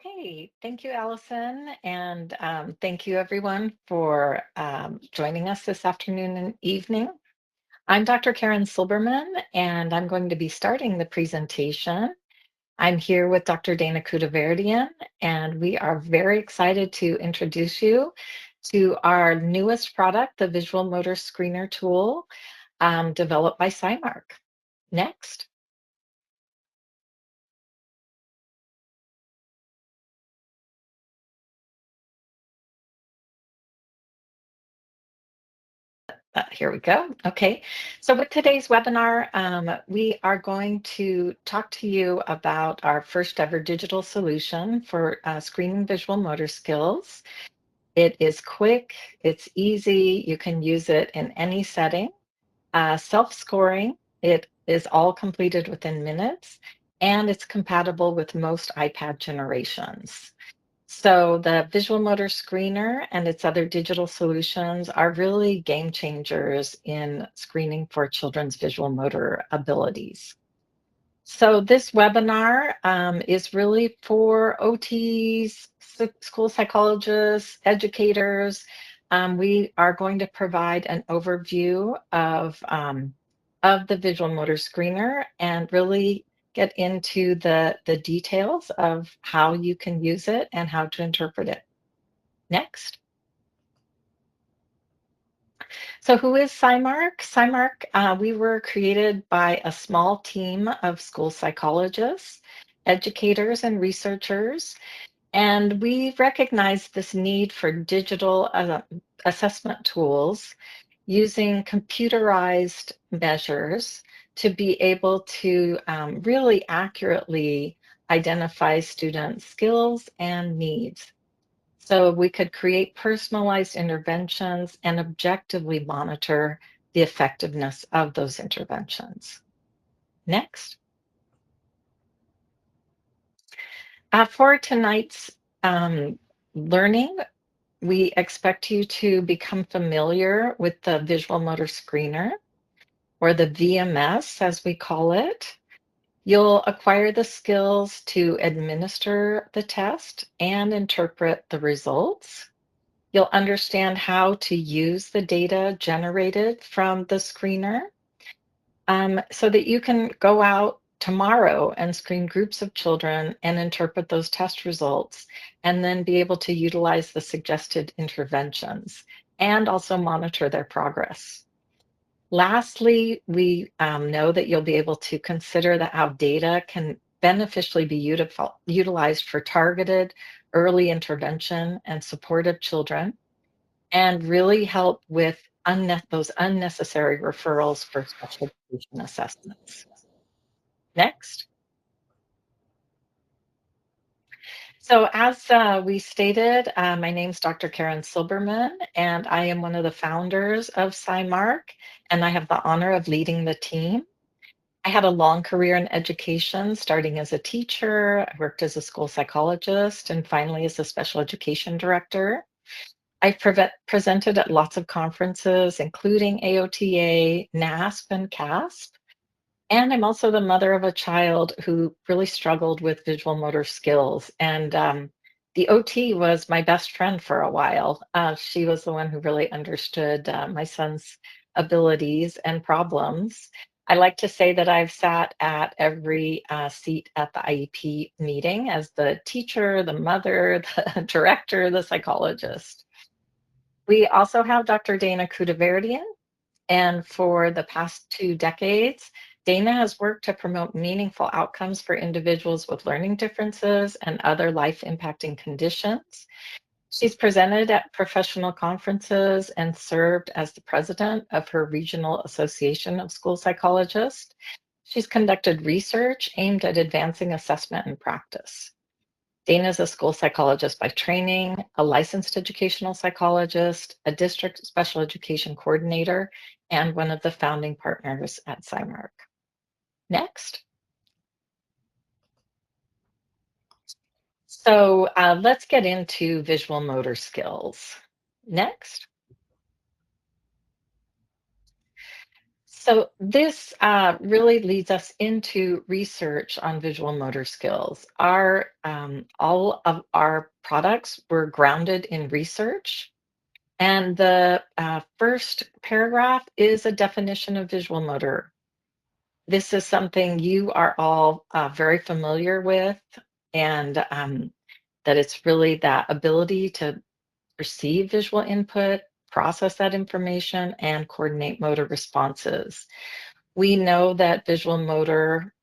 Okay, thank you, Allison, and thank you everyone for joining us this afternoon and evening. I'm Dr. Karen Silberman, and I'm going to be starting the presentation. I'm here with Dr. Dana Kudaverdian, and we are very excited to introduce you to our newest product, the Visual Motor Screener tool, developed by Psymark. Next. Here we go. Okay, so with today's webinar, we are going to talk to you about our first ever digital solution for screening visual motor skills. It is quick, it's easy, you can use it in any setting. Self-scoring, it is all completed within minutes, and it's compatible with most iPad generations. So the visual motor screener and its other digital solutions are really game changers in screening for children's visual motor abilities. So this webinar is really for OTs, school psychologists, educators. We are going to provide an overview of the visual motor screener and really get into the details of how you can use it and how to interpret it. Next. So who is Psymark? Psymark, we were created by a small team of school psychologists, educators, and researchers. And we recognized this need for digital assessment tools using computerized measures to be able to really accurately identify student skills and needs. So we could create personalized interventions and objectively monitor the effectiveness of those interventions. Next. For tonight's learning, we expect you to become familiar with the visual motor screener, or the VMS as we call it. You'll acquire the skills to administer the test and interpret the results. You'll understand how to use the data generated from the screener so that you can go out tomorrow and screen groups of children and interpret those test results, and then be able to utilize the suggested interventions and also monitor their progress. Lastly, we know that you'll be able to consider that how data can beneficially be utilized for targeted early intervention and support of children, and really help with those unnecessary referrals for special education assessments. Next. So as we stated, my name's Dr. Karen Silberman, and I am one of the founders of Psymark, and I have the honor of leading the team. I had a long career in education, starting as a teacher. I worked as a school psychologist, and finally as a special education director. I've presented at lots of conferences, including AOTA, NASP, and CASP. And I'm also the mother of a child who really struggled with visual motor skills. And the OT was my best friend for a while. She was the one who really understood my son's abilities and problems. I like to say that I've sat at every seat at the IEP meeting as the teacher, the mother, the director, the psychologist. We also have Dr. Dana Kudaverdian, and for the past 2 decades, Dana has worked to promote meaningful outcomes for individuals with learning differences and other life impacting conditions. She's presented at professional conferences and served as the president of her regional association of school psychologists. She's conducted research aimed at advancing assessment and practice. Dana is a school psychologist by training, a licensed educational psychologist, a district special education coordinator, and one of the founding partners at Psymark. Next. So let's get into visual motor skills. Next. So this really leads us into research on visual motor skills. All of our products were grounded in research, and the first paragraph is a definition of visual motor. This is something you are all very familiar with, and that it's really that ability to receive visual input, process that information, and coordinate motor responses. We know that visual motor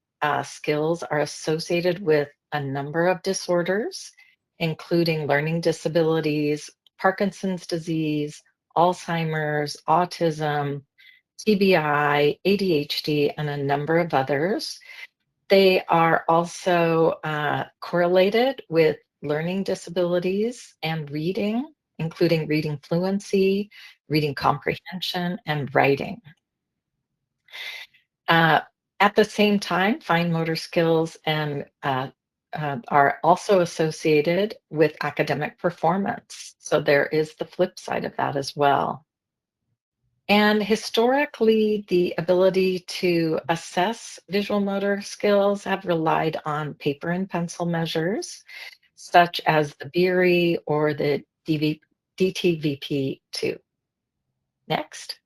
skills are associated with a number of disorders, including learning disabilities, Parkinson's disease, Alzheimer's, autism, TBI, ADHD, and a number of others. They are also correlated with learning disabilities and reading, including reading fluency, reading comprehension, and writing. Uh, at the same time, fine motor skills and are also associated with academic performance. So there is the flip side of that as well. And historically, the ability to assess visual motor skills have relied on paper and pencil measures, such as the Beery or the DTVP2. Next.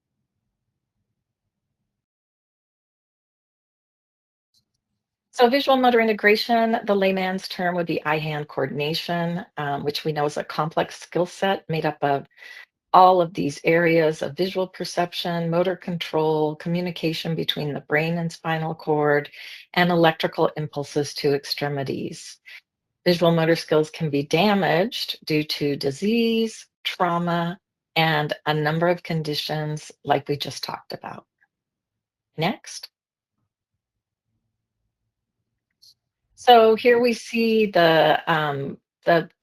So visual motor integration, the layman's term would be eye-hand coordination, which we know is a complex skill set made up of all of these areas of visual perception, motor control, communication between the brain and spinal cord, and electrical impulses to extremities. Visual motor skills can be damaged due to disease, trauma, and a number of conditions like we just talked about. Next. So here we see the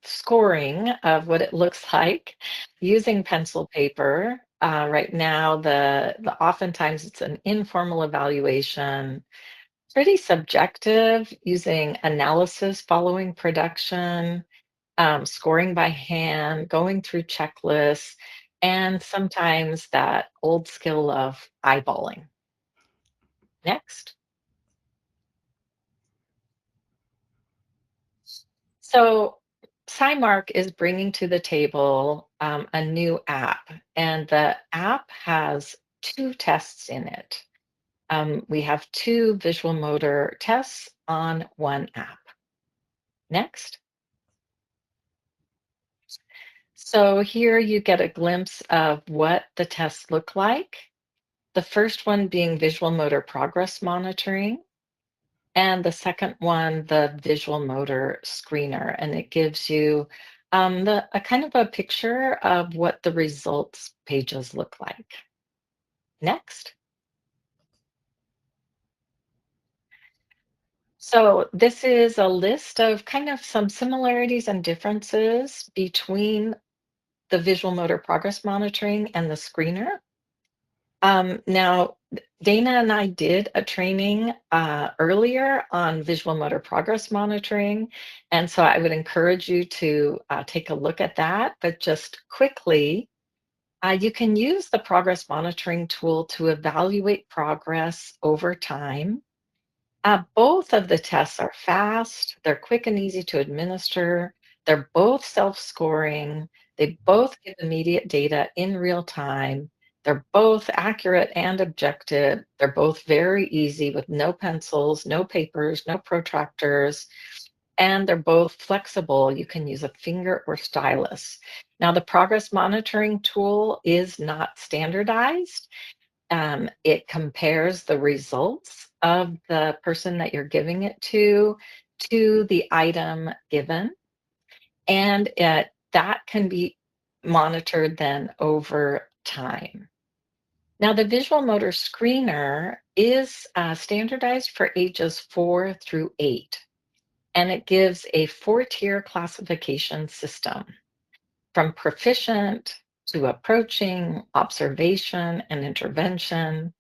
scoring of what it looks like using pencil paper. Right now, the oftentimes it's an informal evaluation, pretty subjective, using analysis following production, scoring by hand, going through checklists, and sometimes that old skill of eyeballing. Next. So, Psymark is bringing to the table a new app, and the app has two tests in it. We have two visual motor tests on one app. Next. So, here you get a glimpse of what the tests look like. The first one being visual motor progress monitoring, and the second one, the visual motor screener, and it gives you a kind of a picture of what the results pages look like. Next. So this is a list of kind of some similarities and differences between the visual motor progress monitoring and the screener. Now, Dana and I did a training earlier on visual motor progress monitoring, and so I would encourage you to take a look at that. But just quickly, you can use the progress monitoring tool to evaluate progress over time. Both of the tests are fast, they're quick and easy to administer, they're both self-scoring, they both give immediate data in real time, they're both accurate and objective, they're both very easy with no pencils, no papers, no protractors, and they're both flexible. You can use a finger or stylus. Now, the progress monitoring tool is not standardized. It compares the results of the person that you're giving it to the item given, and that can be monitored then over time. Now, the visual motor screener is standardized for ages 4 through 8, and it gives a 4-tier classification system from proficient to approaching, observation, and intervention.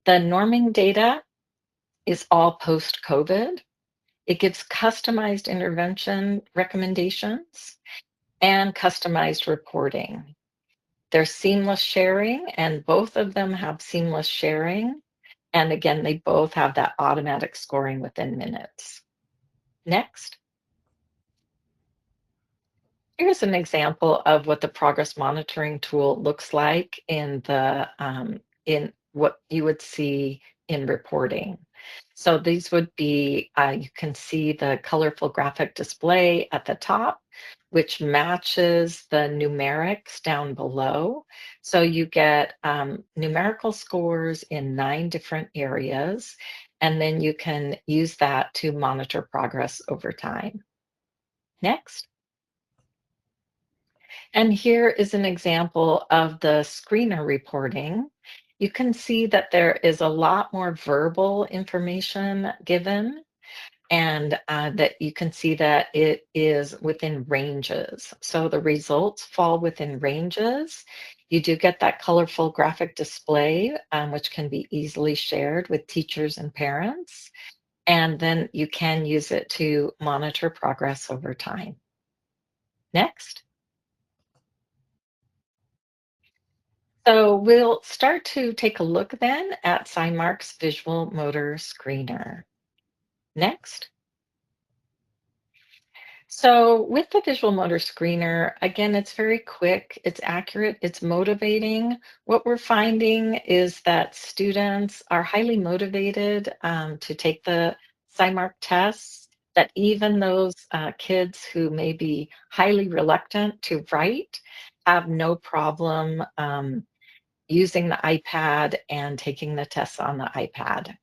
The norming data is all post-COVID. It gives customized intervention recommendations and customized reporting. They're seamless sharing, and both of them have seamless sharing. And again, they both have that automatic scoring within minutes. Next. Here's an example of what the progress monitoring tool looks like in what you would see in reporting. So these would be, you can see the colorful graphic display at the top, which matches the numerics down below. So you get numerical scores in 9 different areas, and then you can use that to monitor progress over time. Next. And here is an example of the screener reporting. You can see that there is a lot more verbal information given, and that you can see that it is within ranges. So the results fall within ranges. You do get that colorful graphic display, which can be easily shared with teachers and parents. And then you can use it to monitor progress over time. Next. So we'll start to take a look then at Psymark's visual motor screener. Next. So with the visual motor screener, again, it's very quick, it's accurate, it's motivating. What we're finding is that students are highly motivated to take the Psymark tests, that even those kids who may be highly reluctant to write have no problem using the iPad and taking the tests on the iPad.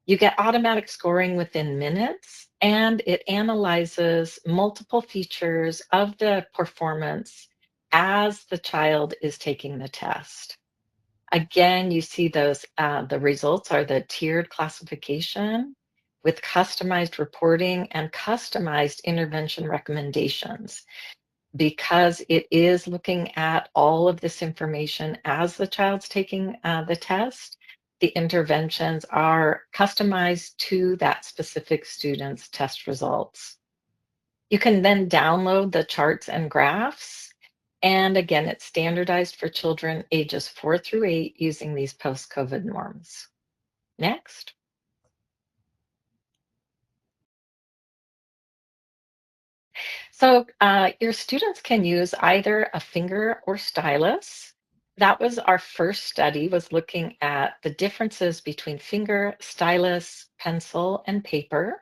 You get automatic scoring within minutes, and it analyzes multiple features of the performance as the child is taking the test. Again, you see those, the results are the tiered classification with customized reporting and customized intervention recommendations, because it is looking at all of this information as the child's taking the test. The interventions are customized to that specific student's test results. You can then download the charts and graphs. And again, it's standardized for children ages 4 through 8 using these post-COVID norms. Next. So your students can use either a finger or stylus. That was our first study, was looking at the differences between finger, stylus, pencil, and paper.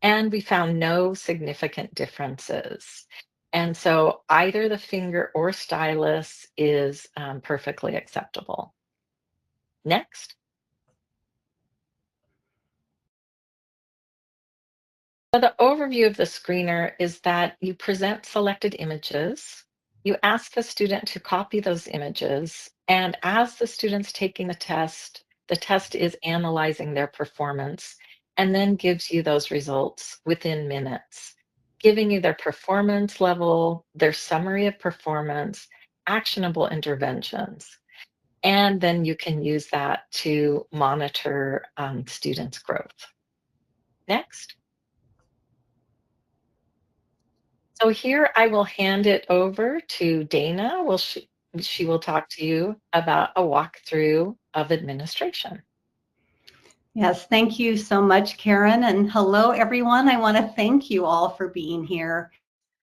And we found no significant differences. And so either the finger or stylus is perfectly acceptable. Next. So the overview of the screener is that you present selected images, you ask the student to copy those images, and as the student's taking the test is analyzing their performance and then gives you those results within minutes, giving you their performance level, their summary of performance, actionable interventions. And then you can use that to monitor students' growth. Next. So here I will hand it over to Dana. She will talk to you about a walkthrough of administration. Yes, thank you so much, Karen. And hello, everyone. I want to thank you all for being here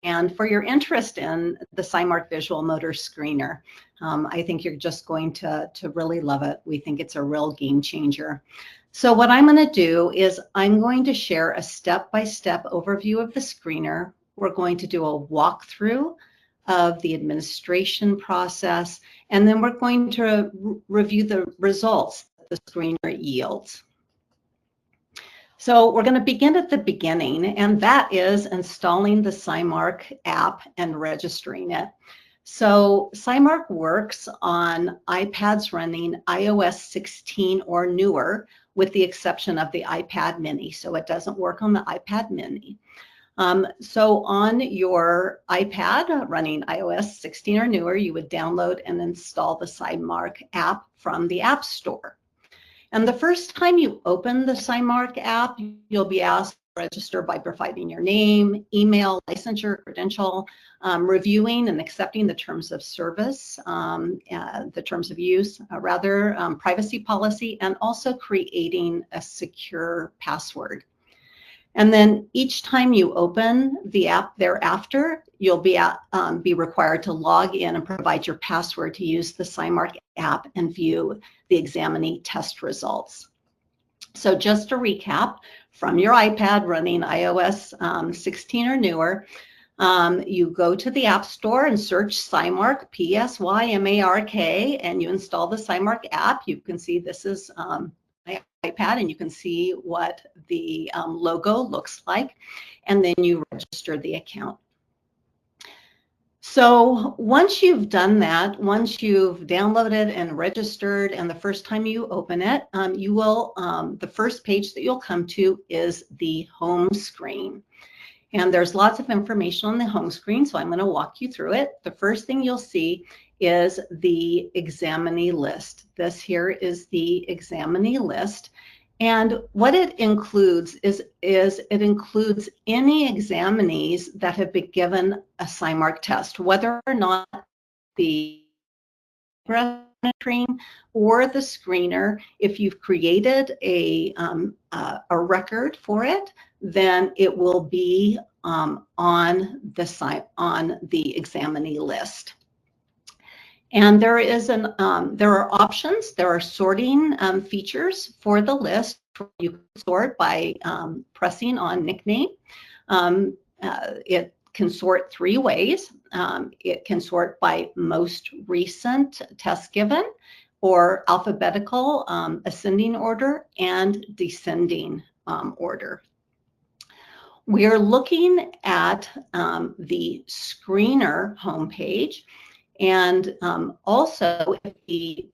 and for your interest in the Psymark Visual Motor Screener. I think you're just going to really love it. We think it's a real game changer. So what I'm going to do is I'm going to share a step-by-step overview of the screener. We're going to do a walkthrough of the administration process, and then we're going to review the results that the screener yields. So we're going to begin at the beginning, and that is installing the Psymark app and registering it. So Psymark works on iPads running iOS 16 or newer, with the exception of the iPad mini. So it doesn't work on the iPad mini. So on your iPad running iOS 16 or newer, you would download and install the Psymark app from the App Store. And the first time you open the Psymark app, you'll be asked register by providing your name, email, licensure, credential, reviewing and accepting the terms of service, the terms of use, privacy policy, and also creating a secure password. And then each time you open the app thereafter, you'll be required to log in and provide your password to use the Psymark app and view the examinee test results. So just to recap, from your iPad running iOS 16 or newer, you go to the App Store and search Psymark, Psymark, and you install the Psymark app. You can see this is my iPad, and you can see what the logo looks like, and then you register the account. So once you've done that, once you've downloaded and registered, and the first time you open it, you will, the first page that you'll come to is the home screen. And there's lots of information on the home screen, so I'm going to walk you through it. The first thing you'll see is the examinee list. This here is the examinee list. And what it includes is it includes any examinees that have been given a Psymark test, whether or not the monitoring or the screener. If you've created a record for it, then it will be on the examinee list. And there are options. There are sorting features for the list. You can sort by pressing on nickname. It can sort 3 ways. It can sort by most recent test given, or alphabetical ascending order, and descending order. We are looking at the screener homepage. And also, if the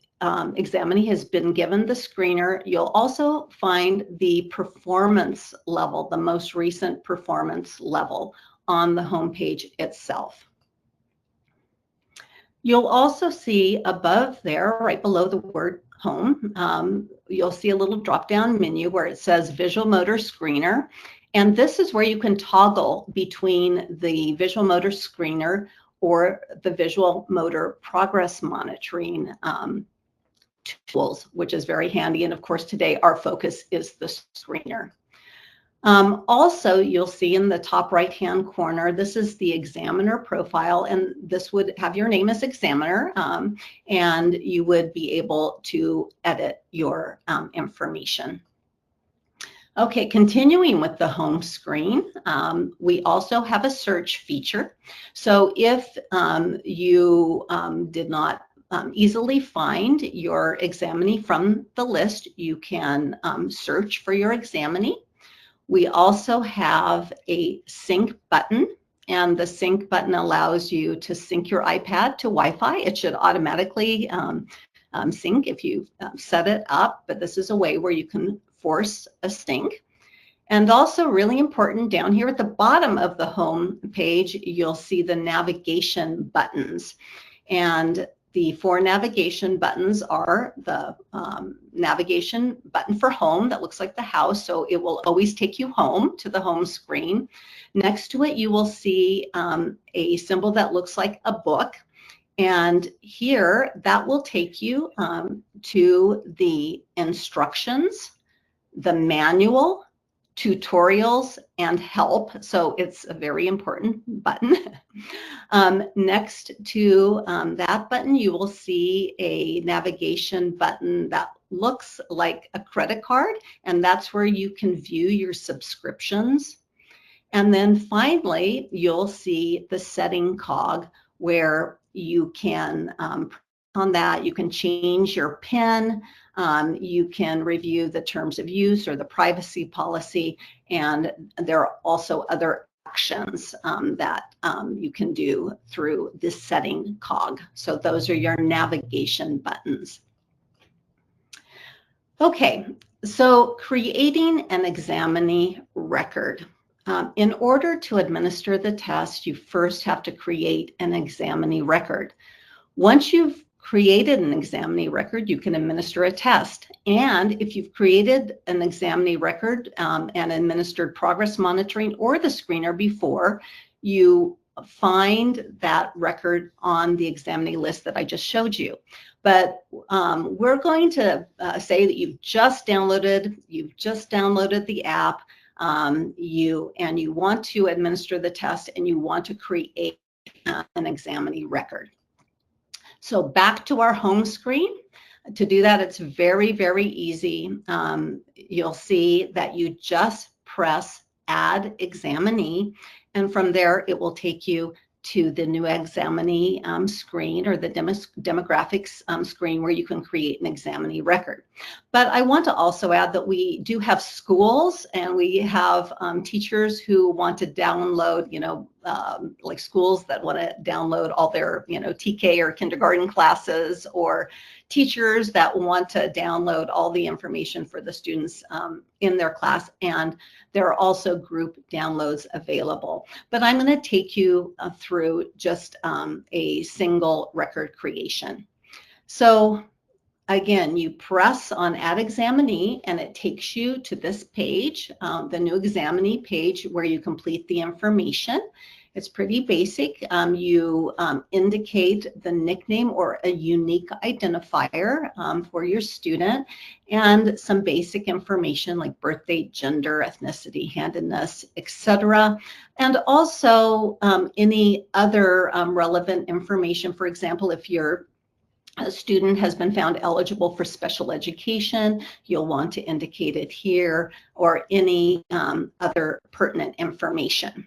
examinee has been given the screener, you'll also find the performance level, the most recent performance level on the homepage itself. You'll also see above there, right below the word home, you'll see a little drop-down menu where it says Visual Motor Screener. And this is where you can toggle between the Visual Motor Screener or the visual motor progress monitoring tools, which is very handy. And of course, today our focus is the screener. Also, you'll see in the top right-hand corner, this is the examiner profile, and this would have your name as examiner, and you would be able to edit your information. Okay, continuing with the home screen, we also have a search feature. So if you did not easily find your examinee from the list, you can search for your examinee. We also have a sync button, and the sync button allows you to sync your iPad to Wi-Fi. It should automatically sync if you set it up, but this is a way where you can force a sync. And also really important, down here at the bottom of the home page, you'll see the navigation buttons. And the 4 navigation buttons are the navigation button for home that looks like the house, so it will always take you home to the home screen. Next to it, you will see a symbol that looks like a book. And here, that will take you to the instructions, the manual, tutorials, and help. So it's a very important button. Next to that button, you will see a navigation button that looks like a credit card, and that's where you can view your subscriptions. And then finally, you'll see the setting cog where you can, on that, you can change your PIN, you can review the terms of use or the privacy policy, and there are also other actions that you can do through this setting cog. So those are your navigation buttons. Okay, so creating an examinee record. In order to administer the test, you first have to create an examinee record. Once you've created an examinee record, you can administer a test. And if you've created an examinee record and administered progress monitoring or the screener before, you find that record on the examinee list that I just showed you. But we're going to say that you've just downloaded the app, you want to administer the test, and you want to create an examinee record. So back to our home screen. To do that, it's very, very easy. You'll see that you just press Add Examinee, and from there it will take you to the new examinee screen, or the demographics screen, where you can create an examinee record. But I want to also add that we do have schools, and we have teachers who want to download, like schools that want to download all their, TK or kindergarten classes, or teachers that want to download all the information for the students in their class, and there are also group downloads available. But I'm going to take you through just a single record creation. So again, you press on Add Examinee, and it takes you to this page, the new examinee page, where you complete the information. It's pretty basic. You indicate the nickname or a unique identifier for your student, and some basic information like birth date, gender, ethnicity, handedness, etc. And also any other relevant information. For example, if your student has been found eligible for special education, you'll want to indicate it here, or any other pertinent information.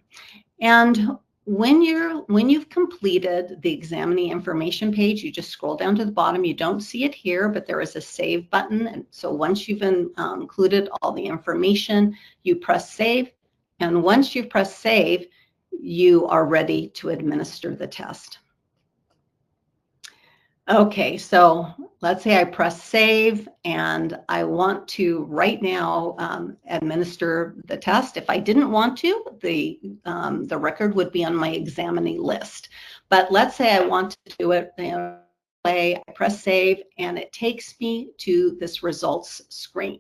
And when you've completed the examinee information page, you just scroll down to the bottom. You don't see it here, but there is a save button. And so once you've included all the information, you press save. And once you press save, you are ready to administer the test. Okay, so let's say I press save, and I want to right now administer the test. If I didn't want to, the record would be on my examinee list. But let's say I want to do it I press save, and it takes me to this results screen.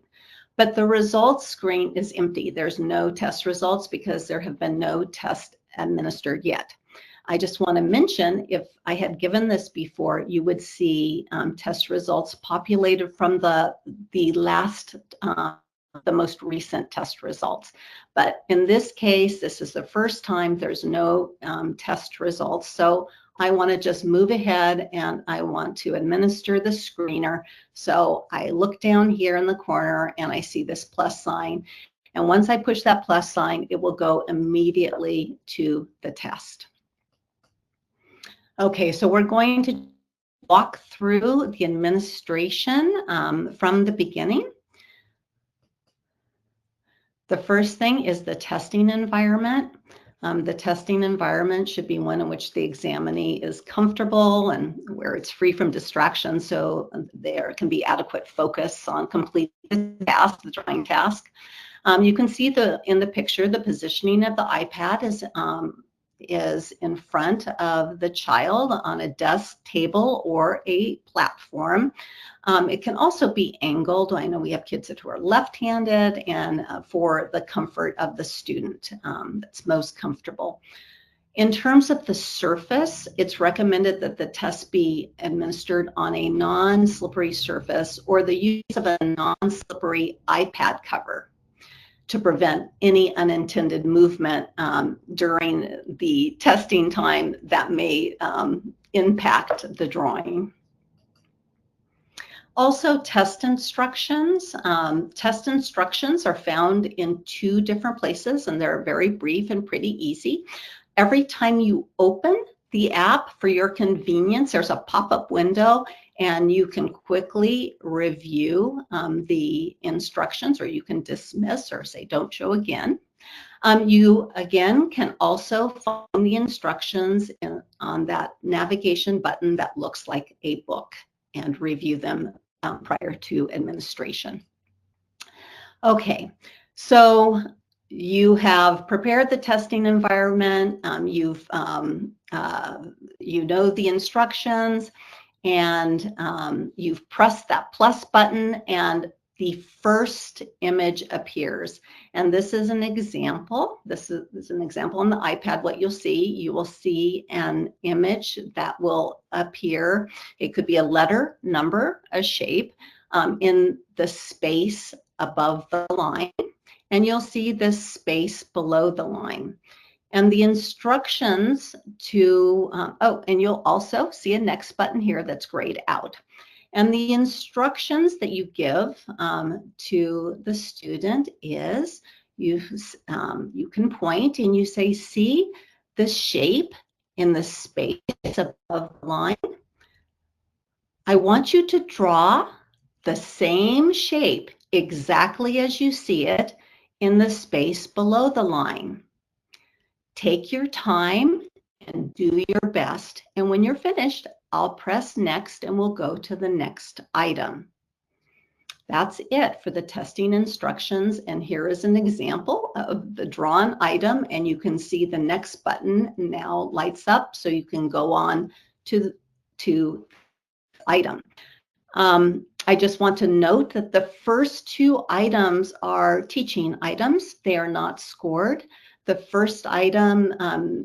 But the results screen is empty. There's no test results because there have been no tests administered yet. I just want to mention, if I had given this before, you would see test results populated from the most recent test results. But in this case, this is the first time there's no test results. So I want to just move ahead, and I want to administer the screener. So I look down here in the corner, and I see this plus sign. And once I push that plus sign, it will go immediately to the test. Okay, so we're going to walk through the administration from the beginning. The first thing is the testing environment. The testing environment should be one in which the examinee is comfortable and where it's free from distractions, so there can be adequate focus on completing the task, the drawing task. You can see in the picture, the positioning of the iPad is in front of the child on a desk, table, or a platform. It can also be angled. I know we have kids who are left-handed, and for the comfort of the student, that's most comfortable. In terms of the surface, it's recommended that the test be administered on a non-slippery surface, or the use of a non-slippery iPad cover to prevent any unintended movement during the testing time that may impact the drawing. Also, test instructions. Test instructions are found in 2 different places, and they're very brief and pretty easy. Every time you open the app, for your convenience, there's a pop-up window, and you can quickly review the instructions, or you can dismiss or say don't show again. You again can also find the instructions on that navigation button that looks like a book, and review them prior to administration. Okay, so you have prepared the testing environment, you know the instructions, and you've pressed that plus button, and the first image appears. And this is an example. This is an example on the iPad. What you'll see, you will see an image that will appear. It could be a letter, number, a shape in the space above the line. And you'll see this space below the line. And the instructions to, and you'll also see a next button here that's grayed out. And the instructions that you give to the student is you can point and you say, see the shape in the space above the line. I want you to draw the same shape exactly as you see it in the space below the line. Take your time and do your best. And when you're finished, I'll press next and we'll go to the next item. That's it for the testing instructions. And here is an example of the drawn item. And you can see the next button now lights up, so you can go on to item. I just want to note that the first two items are teaching items. They are not scored. The first item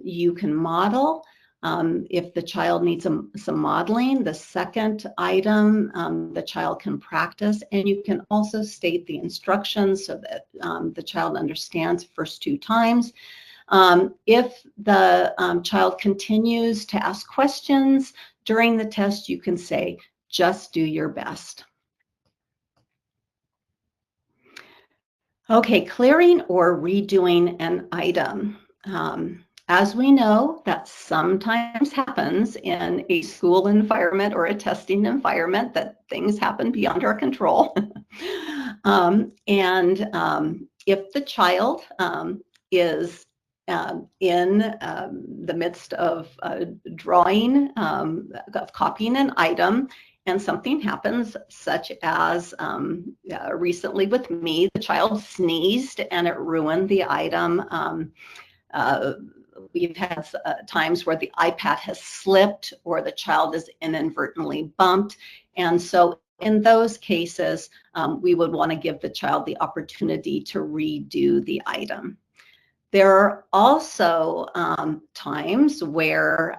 you can model if the child needs some modeling. The second item the child can practice, and you can also state the instructions so that the child understands first two times. If the child continues to ask questions during the test, you can say, just do your best. Okay, clearing or redoing an item. As we know, that sometimes happens in a school environment or a testing environment, that things happen beyond our control. If the child is in the midst of drawing, of copying an item, and something happens, such as recently with me, the child sneezed and it ruined the item. We've had times where the iPad has slipped or the child is inadvertently bumped. And so in those cases, we would want to give the child the opportunity to redo the item. There are also times where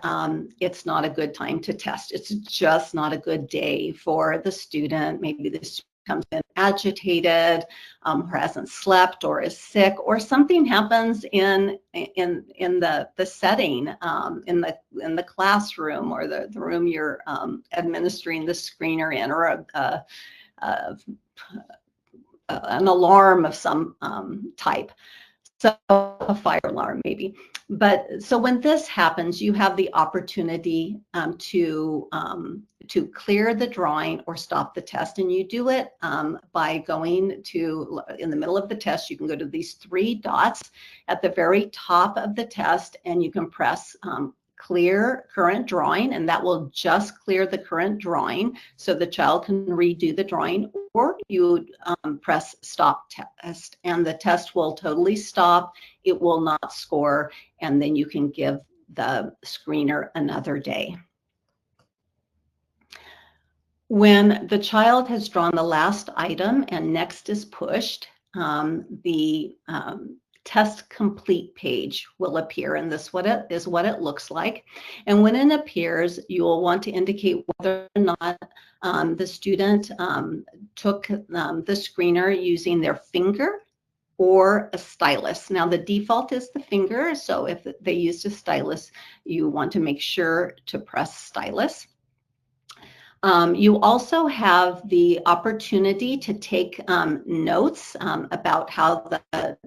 it's not a good time to test. It's just not a good day for the student. Maybe the student comes in agitated, or hasn't slept, or is sick, or something happens in the setting, in the classroom, or the room you're administering the screener in, or an alarm of some type. So a fire alarm maybe. But so when this happens, you have the opportunity to clear the drawing or stop the test. And you do it by going to, in the middle of the test, you can go to these three dots at the very top of the test, and you can press clear current drawing, and that will just clear the current drawing so the child can redo the drawing, or you press stop test and the test will totally stop. It will not score, and then you can give the screener another day. When the child has drawn the last item and next is pushed, the test complete page will appear, and this is what it looks like. And when it appears, you will want to indicate whether or not the student took the screener using their finger or a stylus. Now the default is the finger, so if they used a stylus, you want to make sure to press stylus. You also have the opportunity to take notes about how the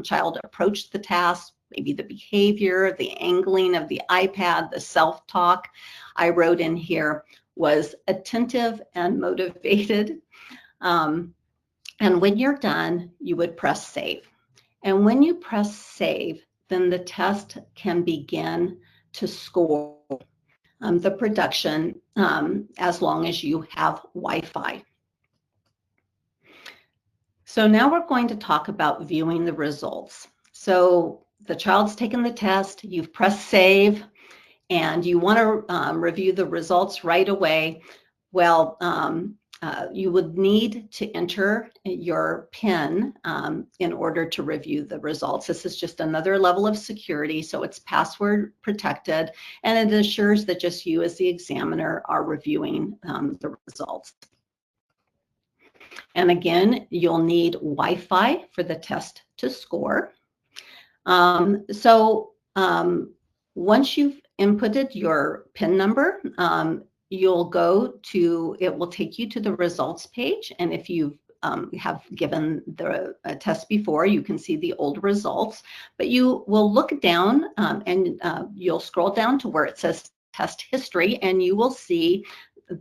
child approached the task, maybe the behavior, the angling of the iPad, the self-talk. I wrote in here was attentive and motivated. And when you're done, you would press save. And when you press save, then the test can begin to score the production as long as you have Wi-Fi. So now we're going to talk about viewing the results. So the child's taken the test, you've pressed save, and you want to review the results right away, well, you would need to enter your PIN in order to review the results. This is just another level of security, so it's password protected, and it assures that just you as the examiner are reviewing the results. And again, you'll need Wi-Fi for the test to score. Once you've inputted your PIN number, you'll go to, it will take you to the results page. And if you have given the test before, you can see the old results, but you will look down and you'll scroll down to where it says test history, and you will see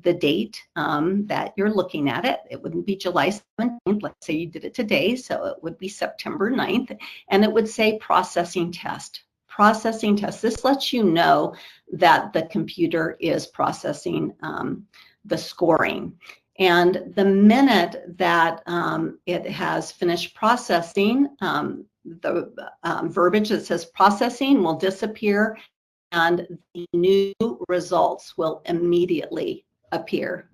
the date that you're looking at it. It wouldn't be July 17th. Let's say you did it today, so it would be September 9th, and it would say processing test. Processing test. This lets you know that the computer is processing the scoring. And the minute that it has finished processing, the verbiage that says processing will disappear, and the new results will immediately appear.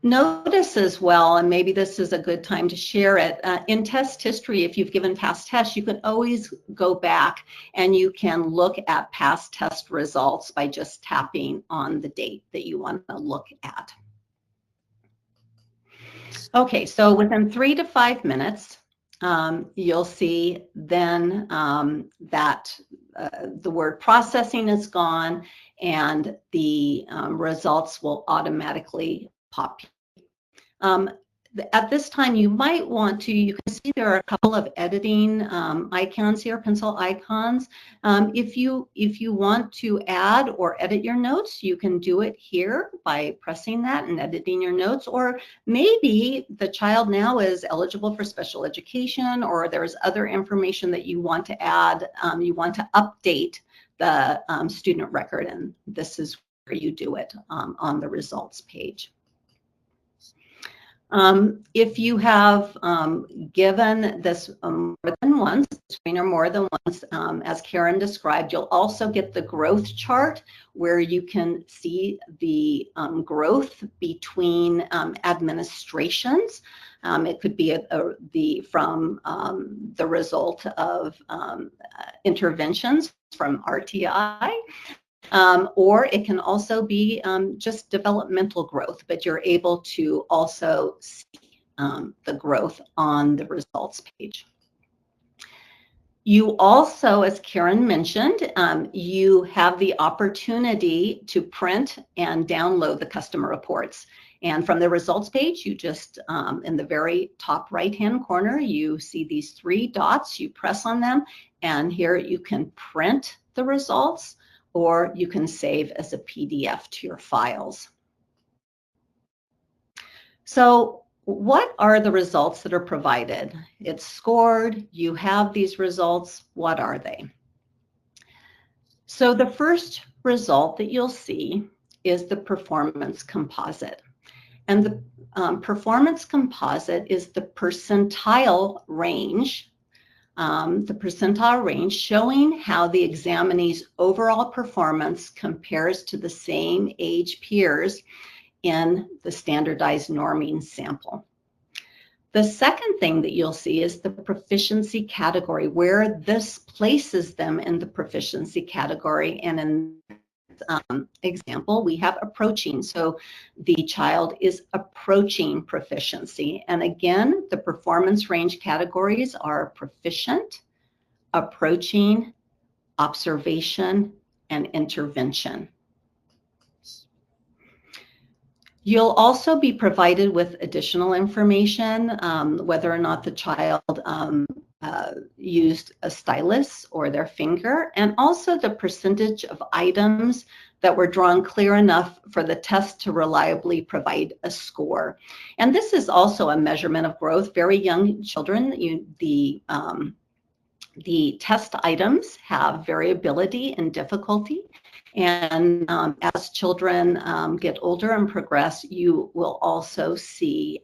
Notice as well, and maybe this is a good time to share it, in test history, if you've given past tests, you can always go back and you can look at past test results by just tapping on the date that you want to look at. Okay, so within 3 to 5 minutes, you'll see then that the word processing is gone, and the results will automatically pop. At this time, you might want to, you can see there are a couple of editing icons here, pencil icons. If you want to add or edit your notes, you can do it here by pressing that and editing your notes. Or maybe the child now is eligible for special education, or there's other information that you want to add, you want to update the student record, and this is where you do it on the results page. If you have given this more than once, screener more than once, as Karen described, you'll also get the growth chart where you can see the growth between administrations. It could be from the result of interventions from RTI. Or it can also be just developmental growth, but you're able to also see the growth on the results page. You also, as Karen mentioned, you have the opportunity to print and download the customer reports. And from the results page, you just, in the very top right-hand corner, you see these 3 dots, you press on them, and here you can print the results, or you can save as a PDF to your files. So what are the results that are provided? It's scored, you have these results, what are they? So the first result that you'll see is the performance composite. And the performance composite is the percentile range showing how the examinee's overall performance compares to the same age peers in the standardized norming sample. The second thing that you'll see is the proficiency category, where this places them in the proficiency category. And in example, we have approaching. So the child is approaching proficiency. And again, the performance range categories are proficient, approaching, observation, and intervention. You'll also be provided with additional information, whether or not the child used a stylus or their finger, and also the percentage of items that were drawn clear enough for the test to reliably provide a score. And this is also a measurement of growth. Very young children, the test items have variability in difficulty. And as children get older and progress, you will also see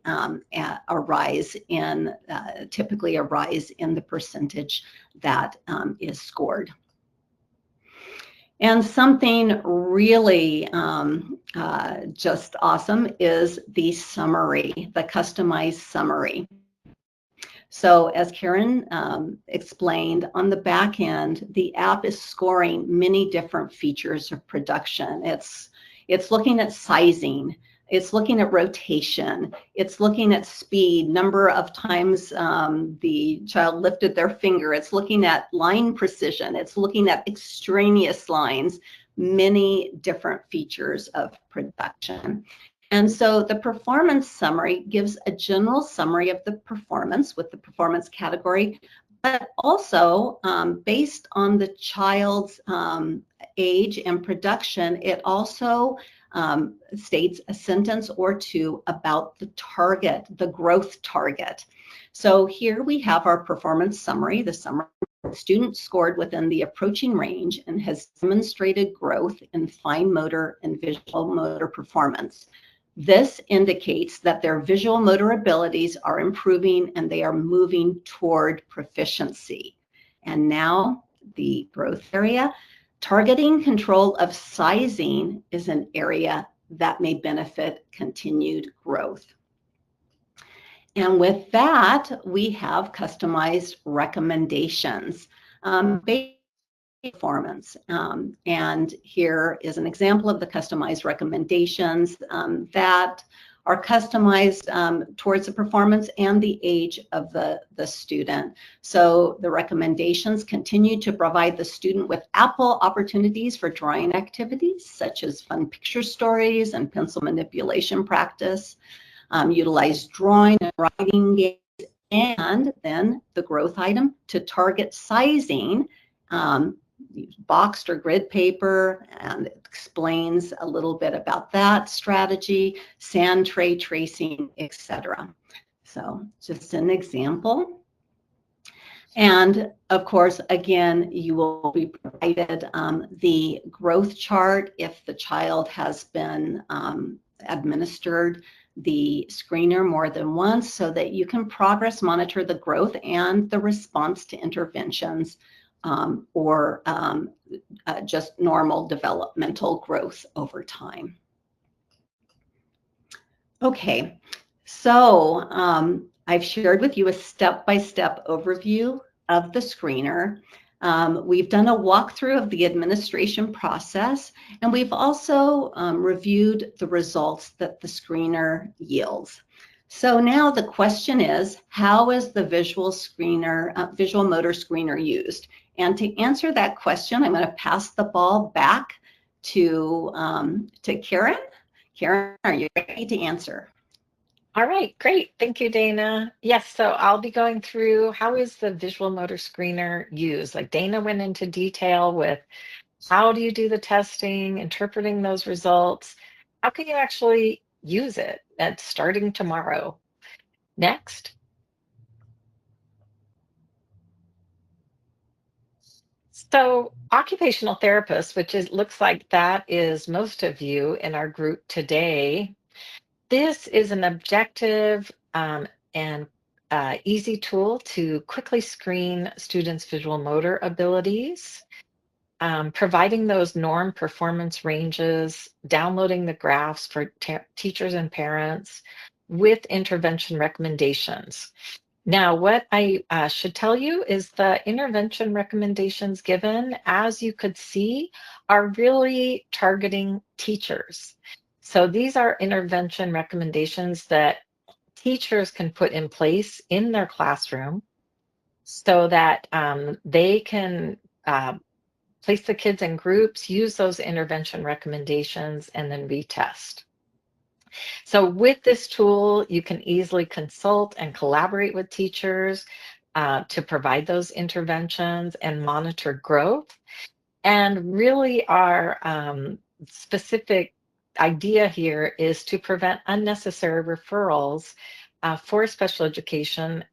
typically a rise in the percentage that is scored. And something really just awesome is the summary, the customized summary. So as Karen explained, on the back end, the app is scoring many different features of production. It's looking at sizing, it's looking at rotation, it's looking at speed, number of times the child lifted their finger, it's looking at line precision, it's looking at extraneous lines, many different features of production. And so the performance summary gives a general summary of the performance with the performance category, but also based on the child's age and production, it also states a sentence or two about the target, the growth target. So here we have our performance summary. The summary: the student scored within the approaching range and has demonstrated growth in fine motor and visual motor performance. This indicates that their visual motor abilities are improving and they are moving toward proficiency. And now the growth area. Targeting control of sizing is an area that may benefit continued growth. And with that, we have customized recommendations based on performance. And here is an example of the customized recommendations that are customized towards the performance and the age of the student. So the recommendations continue to provide the student with ample opportunities for drawing activities, such as fun picture stories and pencil manipulation practice, utilize drawing and writing games, and then the growth item to target sizing, boxed or grid paper, and it explains a little bit about that strategy, sand tray tracing, etc. So just an example. And of course, again, you will be provided the growth chart if the child has been administered the screener more than once, so that you can progress monitor the growth and the response to interventions or just normal developmental growth over time. Okay, so I've shared with you a step-by-step overview of the screener. We've done a walkthrough of the administration process, and we've also reviewed the results that the screener yields. So now the question is, how is the visual motor screener used? And to answer that question, I'm going to pass the ball back to Karen. Karen, are you ready to answer? All right, great. Thank you, Dana. Yes, so I'll be going through how is the visual motor screener used. Like Dana went into detail with how do you do the testing, interpreting those results. How can you actually use it at starting tomorrow? Next. So occupational therapists, which looks like that is most of you in our group today, this is an objective and easy tool to quickly screen students' visual motor abilities, providing those norm performance ranges, downloading the graphs for teachers and parents with intervention recommendations. Now, what I should tell you is the intervention recommendations given, as you could see, are really targeting teachers. So these are intervention recommendations that teachers can put in place in their classroom so that they can place the kids in groups, use those intervention recommendations, and then retest. So with this tool, you can easily consult and collaborate with teachers to provide those interventions and monitor growth. And really our specific idea here is to prevent unnecessary referrals for special education,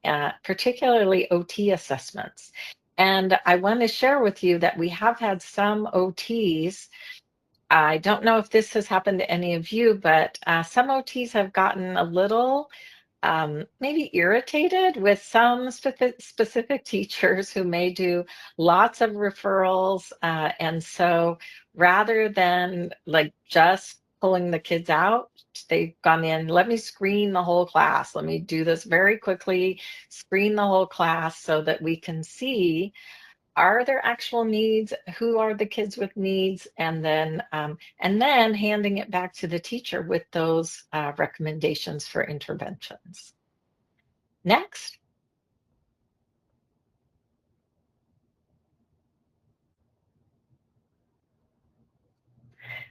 particularly OT assessments. And I want to share with you that we have had some OTs. I don't know if this has happened to any of you, but some OTs have gotten a little maybe irritated with some specific teachers who may do lots of referrals. And so rather than like just pulling the kids out, they've gone in, let me screen the whole class. Let me do this very quickly, screen the whole class so that we can see, are there actual needs? Who are the kids with needs? And then handing it back to the teacher with those recommendations for interventions. Next.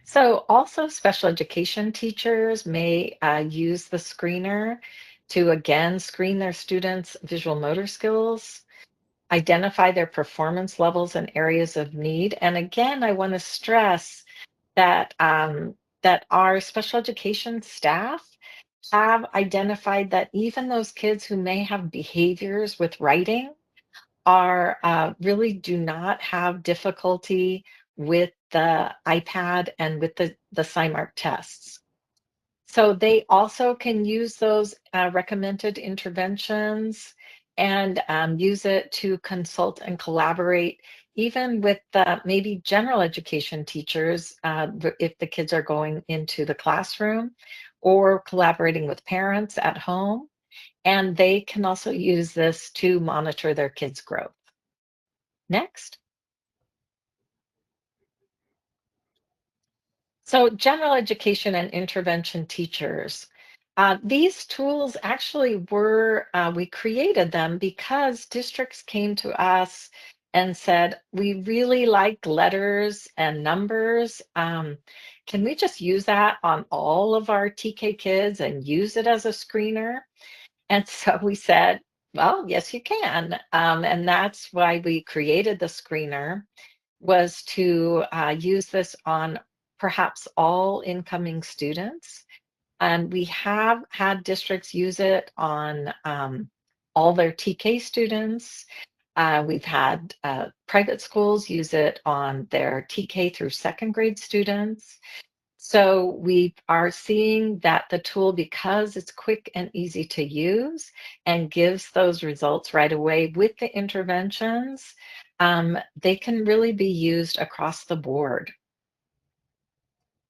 So also special education teachers may use the screener to again screen their students' visual motor skills, identify their performance levels and areas of need. And again, I want to stress that that our special education staff have identified that even those kids who may have behaviors with writing are really do not have difficulty with the iPad and with the Psymark tests. So they also can use those recommended interventions and use it to consult and collaborate even with maybe general education teachers if the kids are going into the classroom, or collaborating with parents at home. And they can also use this to monitor their kids' growth. Next. So general education and intervention teachers. These tools actually were, we created them because districts came to us and said, we really like letters and numbers. Can we just use that on all of our TK kids and use it as a screener? And so we said, well, yes, you can. And that's why we created the screener, was to use this on perhaps all incoming students. And we have had districts use it on all their TK students. We've had private schools use it on their TK through second grade students. So we are seeing that the tool, because it's quick and easy to use and gives those results right away with the interventions, they can really be used across the board.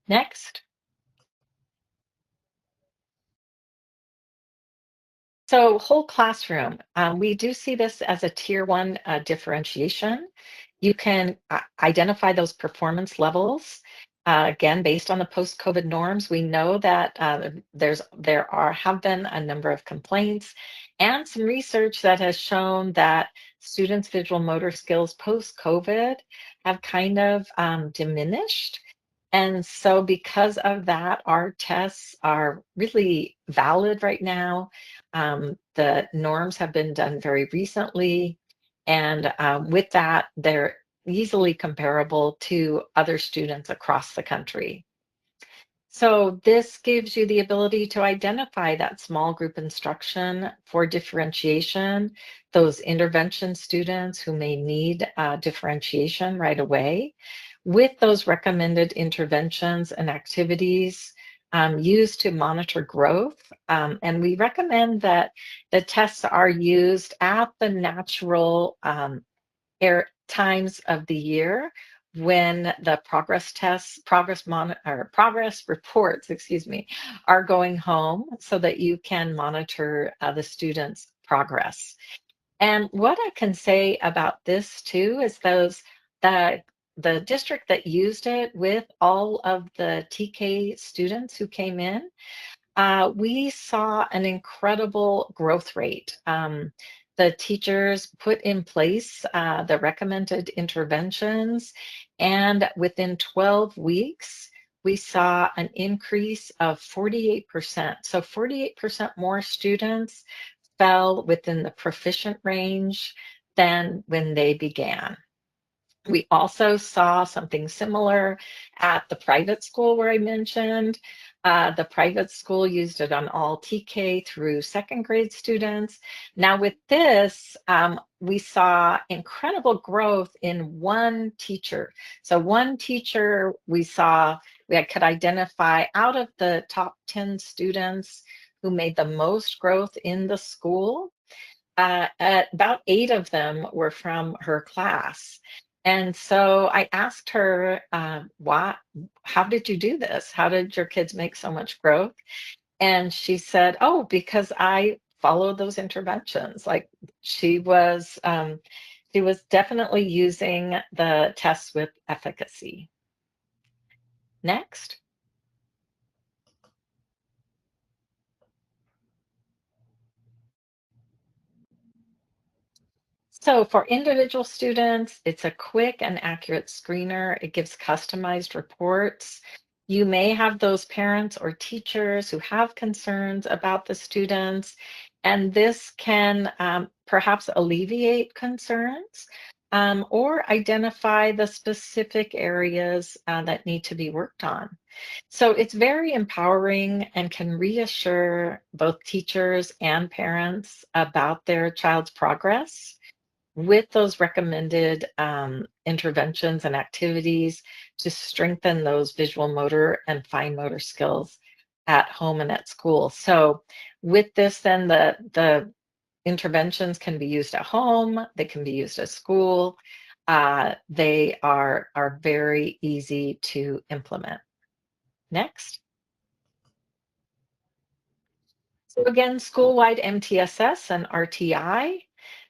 Next. So whole classroom, we do see this as a tier one differentiation. You can identify those performance levels. Again, based on the post-COVID norms, we know that have been a number of complaints and some research that has shown that students' visual motor skills post-COVID have kind of diminished. And so because of that, our tests are really valid right now. The norms have been done very recently. And with that, they're easily comparable to other students across the country. So this gives you the ability to identify that small group instruction for differentiation, those intervention students who may need differentiation right away, with those recommended interventions and activities used to monitor growth. And we recommend that the tests are used at the natural times of the year when the progress tests, progress reports, excuse me, are going home, so that you can monitor the students' progress. And what I can say about this too is the the district that used it with all of the TK students who came in, we saw an incredible growth rate. The teachers put in place the recommended interventions, and within 12 weeks, we saw an increase of 48%. So 48% more students fell within the proficient range than when they began. We also saw something similar at the private school where I mentioned. The private school used it on all TK through second grade students. Now with this, we saw incredible growth in one teacher. So one teacher we could identify out of the top 10 students who made the most growth in the school. About 8 of them were from her class. And so I asked her, how did you do this? How did your kids make so much growth? And she said, oh, because I followed those interventions. Like she was definitely using the tests with efficacy. Next. So for individual students, it's a quick and accurate screener. It gives customized reports. You may have those parents or teachers who have concerns about the students, and this can perhaps alleviate concerns or identify the specific areas that need to be worked on. So it's very empowering and can reassure both teachers and parents about their child's progress with those recommended interventions and activities to strengthen those visual motor and fine motor skills at home and at school. So with this, then the interventions can be used at home, they can be used at school. They are very easy to implement. Next. So again, school-wide MTSS and RTI.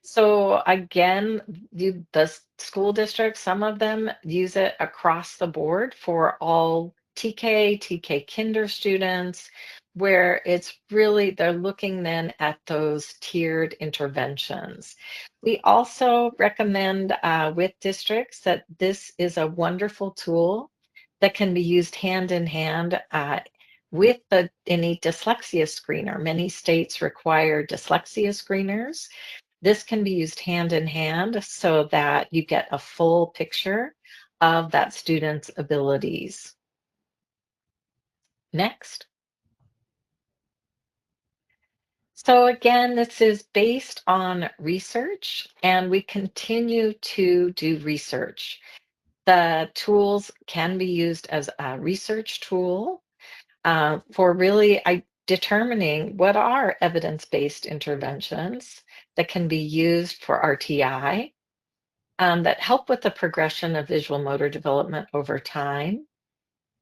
So again, the school districts, some of them use it across the board for all TK Kinder students, where it's really, they're looking then at those tiered interventions. We also recommend with districts that this is a wonderful tool that can be used hand in hand with any dyslexia screener. Many states require dyslexia screeners. This can be used hand in hand so that you get a full picture of that student's abilities. Next. So again, this is based on research, and we continue to do research. The tools can be used as a research tool for really determining what are evidence-based interventions that can be used for RTI that help with the progression of visual motor development over time.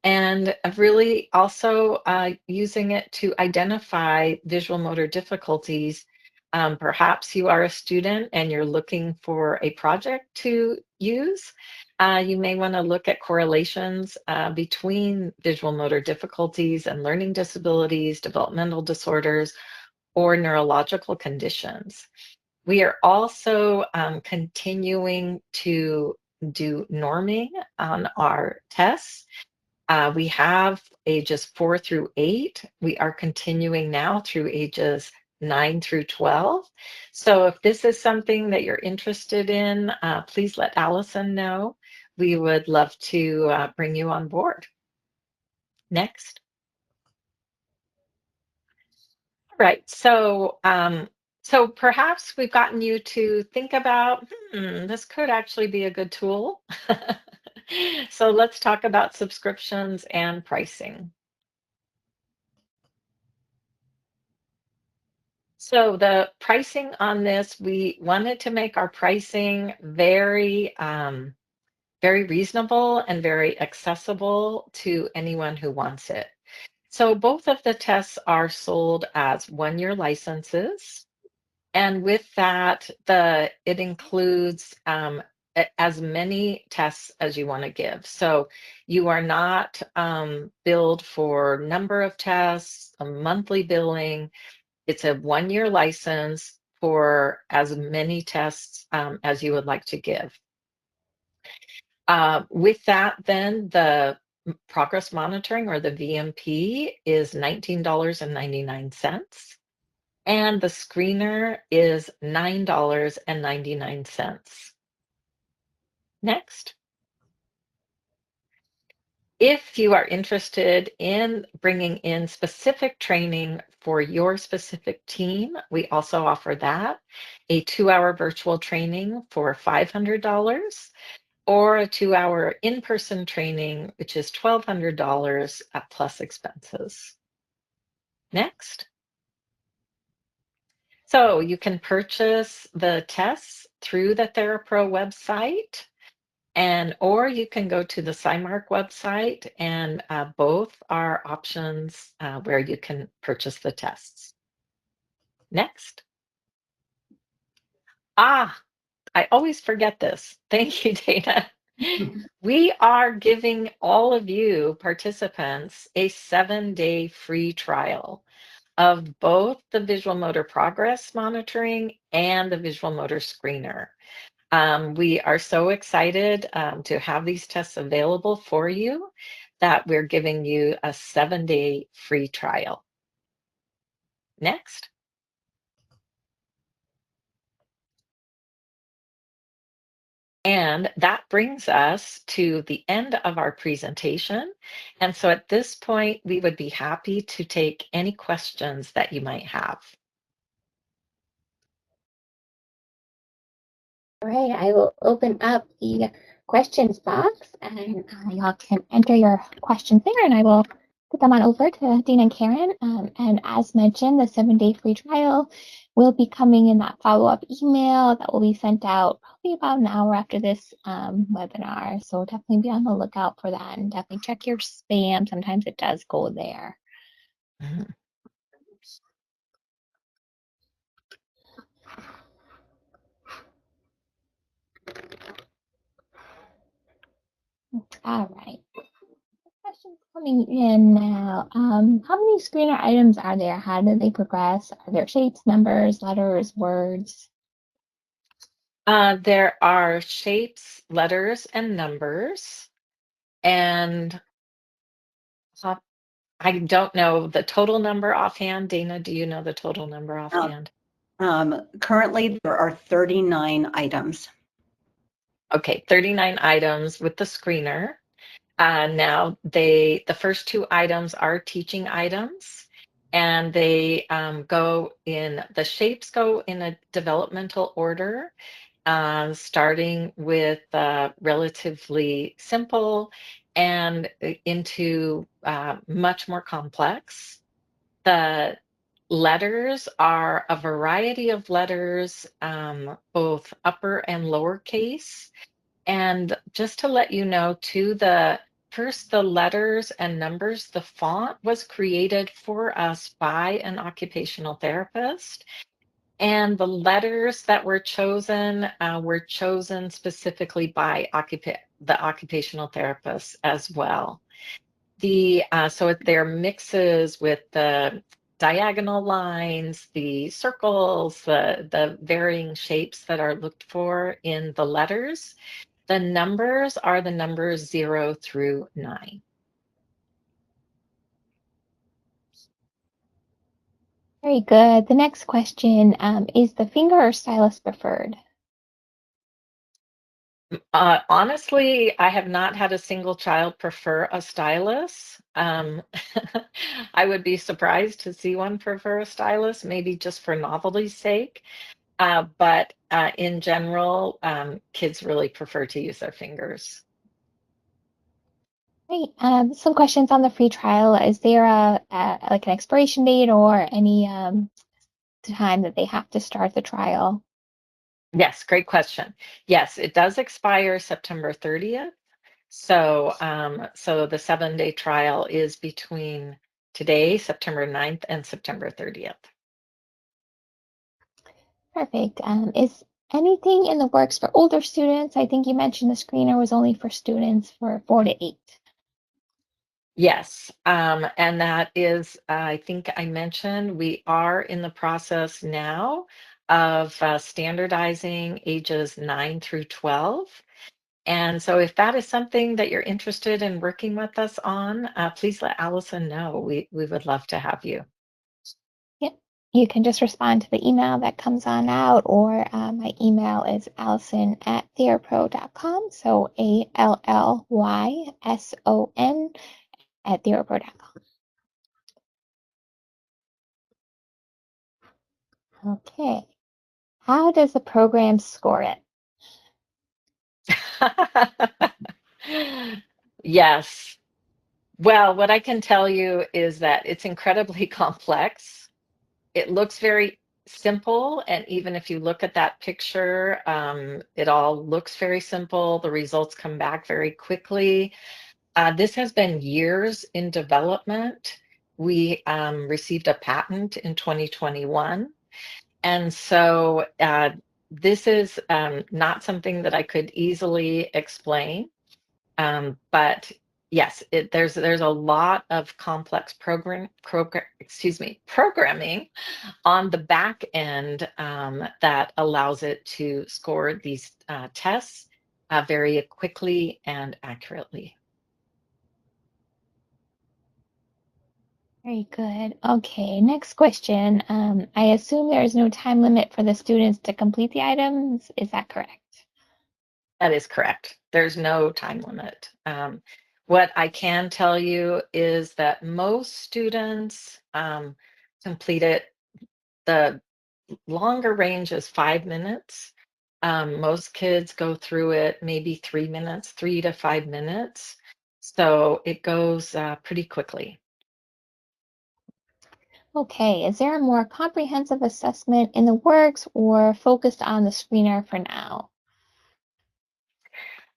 And really also using it to identify visual motor difficulties. Perhaps you are a student and you're looking for a project to use. You may want to look at correlations between visual motor difficulties and learning disabilities, developmental disorders, or neurological conditions. We are also continuing to do norming on our tests. We have ages 4 through 8. We are continuing now through ages 9 through 12. So if this is something that you're interested in, please let Allison know. We would love to bring you on board. Next. All right, so perhaps we've gotten you to think about, this could actually be a good tool. So let's talk about subscriptions and pricing. So the pricing on this, we wanted to make our pricing very reasonable and very accessible to anyone who wants it. So both of the tests are sold as one-year licenses. And with that, it includes as many tests as you want to give. So you are not billed for number of tests, a monthly billing. It's a one-year license for as many tests as you would like to give. With that, then the progress monitoring, or the VMP, is $19.99. And the screener is $9.99. Next. If you are interested in bringing in specific training for your specific team, we also offer that, a 2-hour virtual training for $500, or a 2-hour in-person training, which is $1,200 plus expenses. Next. So you can purchase the tests through the Therapro website, or you can go to the Psymark website, and both are options where you can purchase the tests. Next. I always forget this. Thank you, Dana. We are giving all of you participants a 7-day free trial of both the visual motor progress monitoring and the visual motor screener. We are so excited to have these tests available for you that we're giving you a 7-day free trial. Next. And that brings us to the end of our presentation. And so at this point, we would be happy to take any questions that you might have. All right, I will open up the questions box, and y'all can enter your questions there, and I will put them on over to Dean and Karen. And as mentioned, the 7-day free trial will be coming in that follow-up email that will be sent out probably about an hour after this webinar. So definitely be on the lookout for that, and definitely check your spam. Sometimes it does go there. Mhm. All right. Questions coming in now. How many screener items are there? How do they progress? Are there shapes, numbers, letters, words? There are shapes, letters, and numbers. And I don't know the total number offhand. Dana, do you know the total number offhand? Currently, there are 39 items. Okay, 39 items with the screener. Now, the first 2 items are teaching items, and they the shapes go in a developmental order, starting with relatively simple and into much more complex. The letters are a variety of letters, both upper and lowercase. And just to let you know, too, the letters and numbers, the font was created for us by an occupational therapist. And the letters that were chosen specifically by the occupational therapist as well. So they're mixes with the diagonal lines, the circles, the varying shapes that are looked for in the letters. The numbers are the numbers 0 through 9. Very good. The next question is the finger or stylus preferred? Honestly, I have not had a single child prefer a stylus. I would be surprised to see one prefer a stylus, maybe just for novelty's sake. But in general, kids really prefer to use their fingers. Great. Some questions on the free trial. Is there like an expiration date or any time that they have to start the trial? Yes, great question. Yes, it does expire September 30th. So, so the 7-day trial is between today, September 9th, and September 30th. Perfect. Is anything in the works for older students? I think you mentioned the screener was only for students for 4 to 8. Yes, and that is, I think I mentioned, we are in the process now of standardizing ages 9 through 12. And so if that is something that you're interested in working with us on, please let Allison know. We would love to have you. Yep. You can just respond to the email that comes on out, or my email is allison@therapro.com. So ALLYSON@therapro.com. Okay. How does the program score it? Yes. Well, what I can tell you is that it's incredibly complex. It looks very simple, and even if you look at that picture, it all looks very simple. The results come back very quickly. This has been years in development. We received a patent in 2021. And so this is not something that I could easily explain. But yes, there's a lot of complex programming on the back end that allows it to score these tests very quickly and accurately. Very good. Okay, next question. I assume there is no time limit for the students to complete the items. Is that correct? That is correct. There's no time limit. What I can tell you is that most students complete it. The longer range is 5 minutes. Most kids go through it maybe 3 minutes, 3 to 5 minutes. So it goes pretty quickly. Okay, is there a more comprehensive assessment in the works or focused on the screener for now?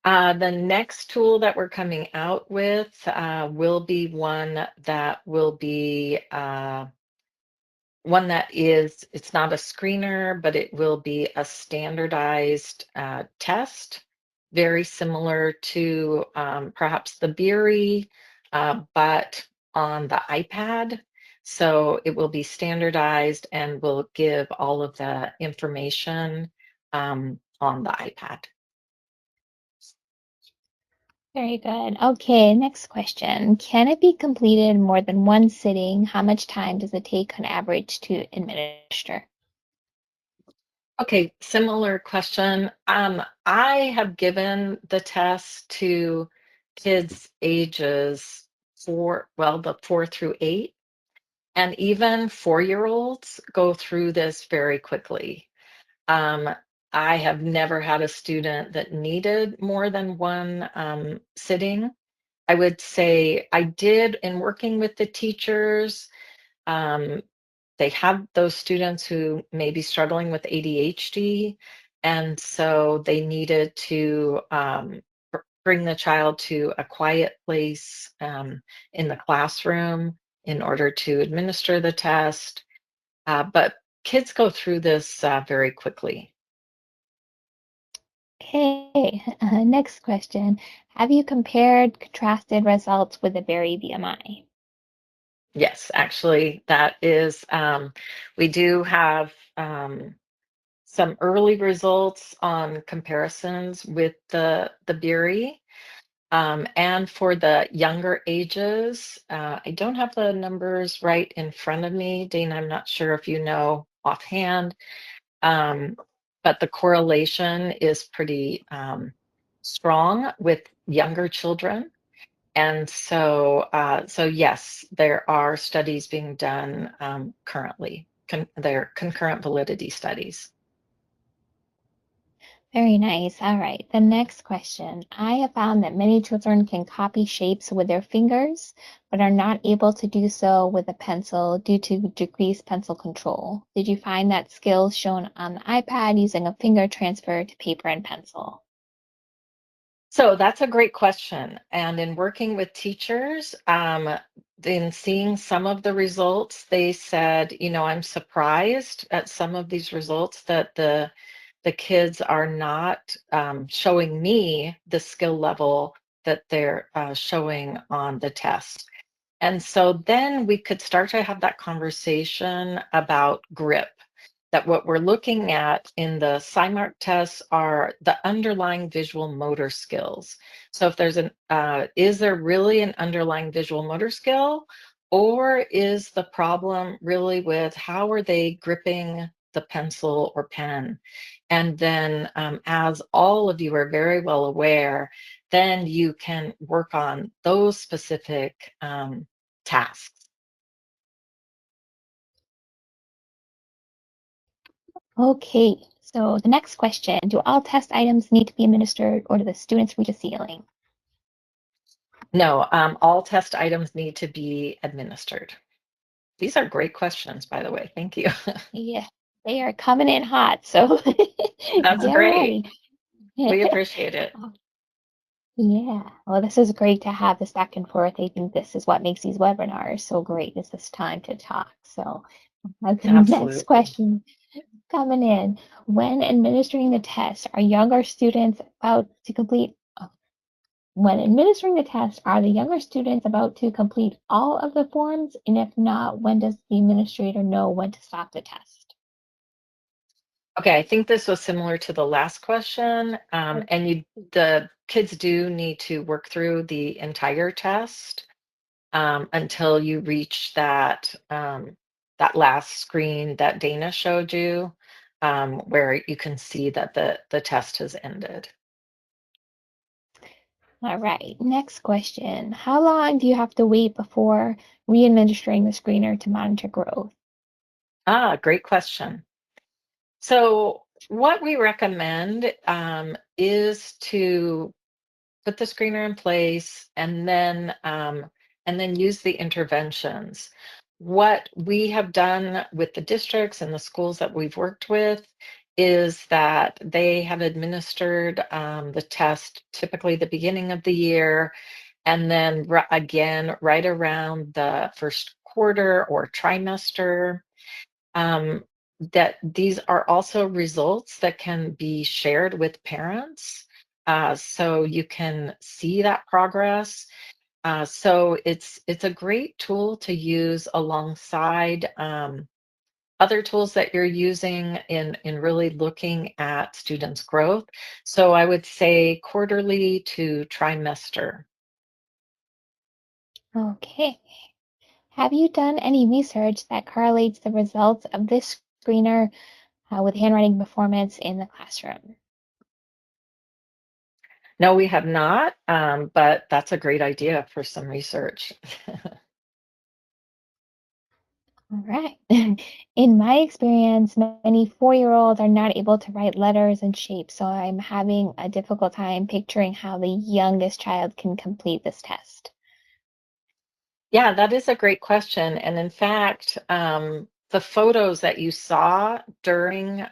The next tool that we're coming out with will be one that will be one that it's not a screener, but it will be a standardized test, very similar to perhaps the Beery, but on the iPad. So it will be standardized and will give all of the information on the iPad. Very good. Okay, next question. Can it be completed in more than one sitting? How much time does it take on average to administer? Okay, similar question. I have given the test to kids ages the 4 through 8, and even 4-year-olds go through this very quickly. Um, I have never had a student that needed more than one sitting. I would say I did in working with the teachers. Um, they have those students who may be struggling with ADHD, and so they needed to bring the child to a quiet place in the classroom in order to administer the test. But kids go through this very quickly. Okay, next question. Have you compared contrasted results with the Berry BMI? Yes, actually, that is, we do have some early results on comparisons with the Beery. And for the younger ages, I don't have the numbers right in front of me. Dana, I'm not sure if you know offhand, um, but the correlation is pretty strong with younger children. And so yes, there are studies being done currently. They're concurrent validity studies. Very nice. All right. The next question. I have found that many children can copy shapes with their fingers, but are not able to do so with a pencil due to decreased pencil control. Did you find that skills shown on the iPad using a finger transfer to paper and pencil? So that's a great question. And in working with teachers, in seeing some of the results, they said, I'm surprised at some of these results that the kids are not showing me the skill level that they're showing on the test. And so then we could start to have that conversation about grip, that what we're looking at in the Psymark tests are the underlying visual motor skills. So if is there really an underlying visual motor skill, or is the problem really with how are they gripping the pencil or pen? And then as all of you are very well aware, then you can work on those specific tasks. Okay. So the next question, do all test items need to be administered or do the students reach a ceiling? No, all test items need to be administered. These are great questions, by the way. Thank you. Yeah, They are coming in hot, so That's get great. ready. We appreciate it. Yeah, well, this is great to have this back and forth. I think this is what makes these webinars so great, is this time to talk. So the Absolutely. next question coming in. When administering the test, are younger students about to complete when administering the test, are the younger students about to complete all of the forms? And if not, when does the administrator know when to stop the test? Okay, I think this was similar to the last question. And the kids do need to work through the entire test until you reach that last screen that Dana showed you, where you can see that the test has ended. All right, next question. How long do you have to wait before re-administering the screener to monitor growth? Great question. So what we recommend is to put the screener in place and then use the interventions. What we have done with the districts and the schools that we've worked with is that they have administered the test typically the beginning of the year, and then again right around the first quarter or trimester. That these are also results that can be shared with parents, so you can see that progress. So it's a great tool to use alongside other tools that you're using in really looking at students' growth. So I would say quarterly to trimester. Okay. Have you done any research that correlates the results of this screener with handwriting performance in the classroom? No, we have not, but that's a great idea for some research. All right. In my experience, many 4-year-olds are not able to write letters and shapes, so I'm having a difficult time picturing how the youngest child can complete this test. Yeah, that is a great question. And in fact, the photos that you saw during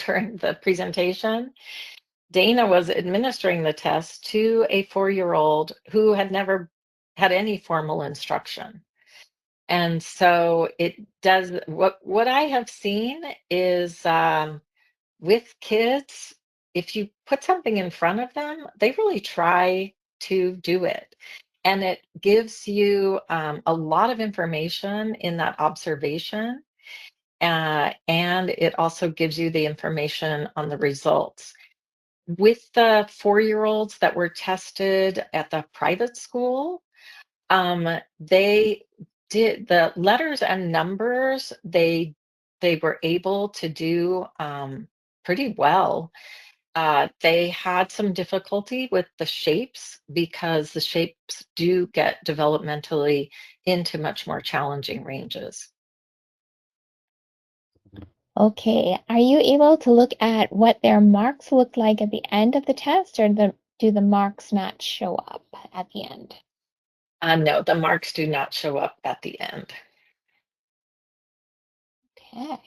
during the presentation, Dana was administering the test to a 4-year-old who had never had any formal instruction. And so it does what I have seen is with kids, if you put something in front of them, they really try to do it. And it gives you a lot of information in that observation. And it also gives you the information on the results. With the 4-year-olds that were tested at the private school, they did the letters and numbers, they were able to do pretty well. They had some difficulty with the shapes because the shapes do get developmentally into much more challenging ranges. Okay, are you able to look at what their marks look like at the end of the test, or do the marks not show up at the end? No, the marks do not show up at the end. Okay.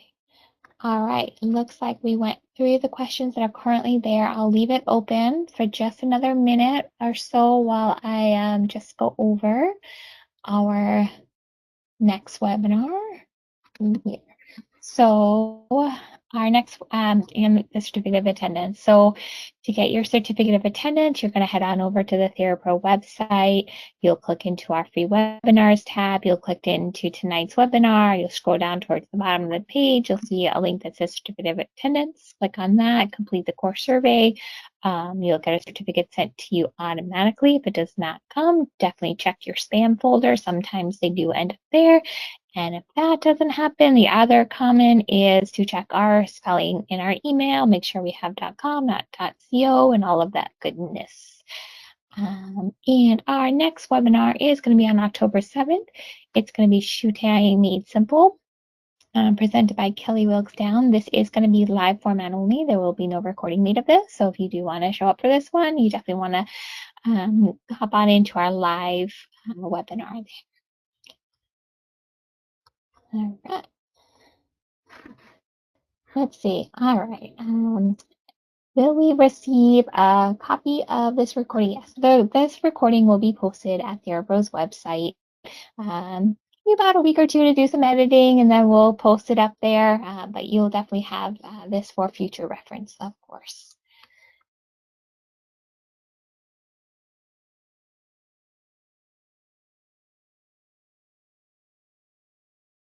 All right, it looks like we went through the questions that are currently there. I'll leave it open for just another minute or so while I just go over our next webinar here. So our next and the certificate of attendance. So to get your certificate of attendance, you're going to head on over to the Therapro website. You'll click into our free webinars tab. You'll click into tonight's webinar. You'll scroll down towards the bottom of the page. You'll see a link that says certificate of attendance. Click on that, complete the course survey. You'll get a certificate sent to you automatically. If it does not come, definitely check your spam folder. Sometimes they do end up there. And if that doesn't happen, the other common is to check our spelling in our email. Make sure we have .com, not .co, and all of that goodness. And our next webinar is going to be on October 7th. It's going to be Shooting Made Simple, presented by Kelly Wilkes-Down. This is going to be live format only. There will be no recording made of this. So if you do want to show up for this one, you definitely want to hop on into our live webinar. All right. Let's see. All right. Will we receive a copy of this recording? Yes. This recording will be posted at Therapro's website. Maybe about a week or two to do some editing, and then we'll post it up there. But you'll definitely have this for future reference, of course.